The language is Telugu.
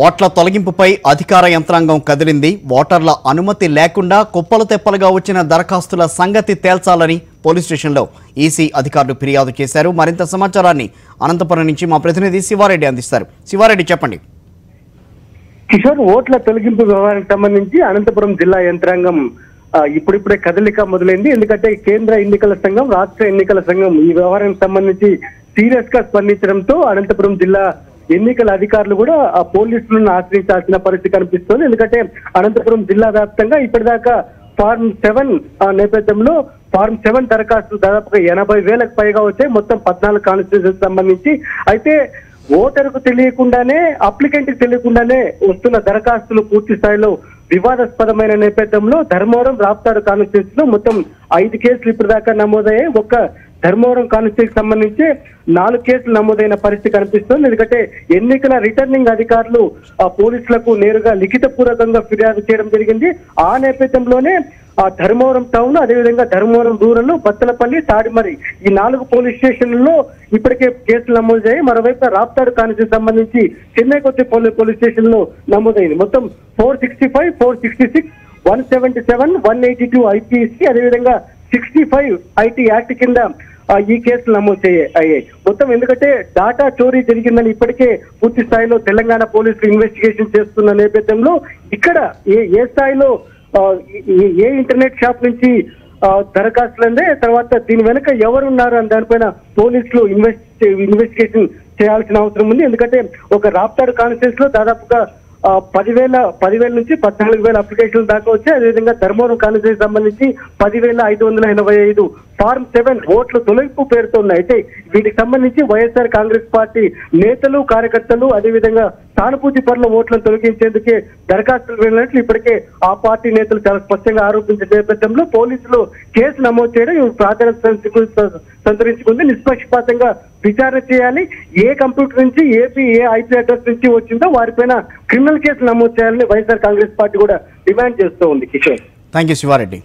ఓట్ల తొలగింపుపై అధికార యంత్రాంగం కదిలింది. ఓటర్ల అనుమతి లేకుండా కుప్పలు తెప్పలుగా వచ్చిన దరఖాస్తుల సంగతి తేల్చాలని పోలీస్ స్టేషన్లో ఈసీ అధికారులు ఫిర్యాదు చేశారు. మరింత సమాచారాన్ని అనంతపురం నుంచి మా ప్రతినిధి శివారెడ్డి అందిస్తారు. శివారెడ్డి, చెప్పండి. కిషోర్, ఓట్ల తొలగింపు వ్యవహారానికి సంబంధించి అనంతపురం జిల్లా యంత్రాంగం ఇప్పుడిప్పుడే కదలిక మొదలైంది. ఎందుకంటే కేంద్ర ఎన్నికల సంఘం, రాష్ట్ర ఎన్నికల సంఘం ఈ వ్యవహారానికి సంబంధించి సీరియస్ గా స్పందించడంతో అనంతపురం జిల్లా ఎన్నికల అధికారులు కూడా ఆ పోలీసులను ఆశ్రయించాల్సిన పరిస్థితి కనిపిస్తోంది. ఎందుకంటే అనంతపురం జిల్లా వ్యాప్తంగా ఇప్పటిదాకా ఫార్మ్ 7 నేపథ్యంలో ఫార్మ్ 7 దరఖాస్తులు దాదాపుగా 80,000కు పైగా వచ్చాయి, మొత్తం 14 కాన్స్టిట్యూన్సీకి సంబంధించి. అయితే ఓటరుకు తెలియకుండానే, అప్లికెంట్ కి తెలియకుండానే వస్తున్న దరఖాస్తులు పూర్తి స్థాయిలో వివాదాస్పదమైన నేపథ్యంలో ధర్మవరం, రాప్తాడు కాన్స్టిట్యూన్సీలో మొత్తం 5 కేసులు ఇప్పటిదాకా నమోదయ్యాయి. ఒక్క ధర్మవరం కాన్స్టిట్యూన్సీకి సంబంధించి 4 కేసులు నమోదైన పరిస్థితి కనిపిస్తోంది. ఎందుకంటే ఎన్నికల రిటర్నింగ్ అధికారులు పోలీసులకు నేరుగా లిఖిత పూర్వకంగా ఫిర్యాదు చేయడం జరిగింది. ఆ నేపథ్యంలోనే ధర్మవరం టౌన్, అదేవిధంగా ధర్మవరం రూరల్, బత్తలపల్లి, తాడిమరి ఈ 4 పోలీస్ స్టేషన్లలో ఇప్పటికే కేసులు నమోదయ్యాయి. మరోవైపు రాప్తాడు కాన్స్టిట్యూన్సీకి సంబంధించి చెన్నై కొత్త పోలీస్ స్టేషన్ లో నమోదైంది. మొత్తం 465, 466, 177, 182 ఐపీసీ, అదేవిధంగా 65 ఐటీ యాక్ట్ కింద ఈ కేసులు నమోదు అయ్యాయి మొత్తం. ఎందుకంటే డాటా చోరీ జరిగిందని ఇప్పటికే పూర్తి స్థాయిలో తెలంగాణ పోలీసులు ఇన్వెస్టిగేషన్ చేస్తున్న నేపథ్యంలో ఇక్కడ ఏ స్థాయిలో ఏ ఇంటర్నెట్ షాప్ నుంచి దరఖాస్తులు అందే, తర్వాత దీని వెనుక ఎవరున్నారు అని దానిపైన పోలీసులు ఇన్వెస్టిగేషన్ చేయాల్సిన అవసరం ఉంది. ఎందుకంటే ఒక రాప్తాడు కాన్స్టిట్యూన్సీ లో దాదాపుగా 10,000 నుంచి 14,000 అప్లికేషన్లు దాకా వచ్చాయి. అదేవిధంగా ధర్మవరం కాన్స్టిట్యూన్సీకి సంబంధించి 10,585 ఫార్మ్ 7 ఓట్ల తొలగింపు పేరుతో ఉన్నాయి. అయితే వీటికి సంబంధించి వైఎస్ఆర్ కాంగ్రెస్ పార్టీ నేతలు, కార్యకర్తలు, అదేవిధంగా సానుభూతి పరుల ఓట్లను తొలగించేందుకే దరఖాస్తులు వెళ్ళినట్లు ఇప్పటికే ఆ పార్టీ నేతలు చాలా స్పష్టంగా ఆరోపించిన నేపథ్యంలో పోలీసులు కేసు నమోదు చేయడం ప్రాధాన్యత సంతరించుకుంది. నిష్పక్షపాతంగా విచారణ చేయాలి. ఏ కంప్యూటర్ నుంచి, ఏ ఐపీ అడ్రస్ నుంచి వచ్చిందో వారిపైన క్రిమినల్ కేసు నమోదు చేయాలని వైఎస్ఆర్ కాంగ్రెస్ పార్టీ కూడా డిమాండ్ చేస్తూ ఉంది. Kishore, thank you Sivareddy.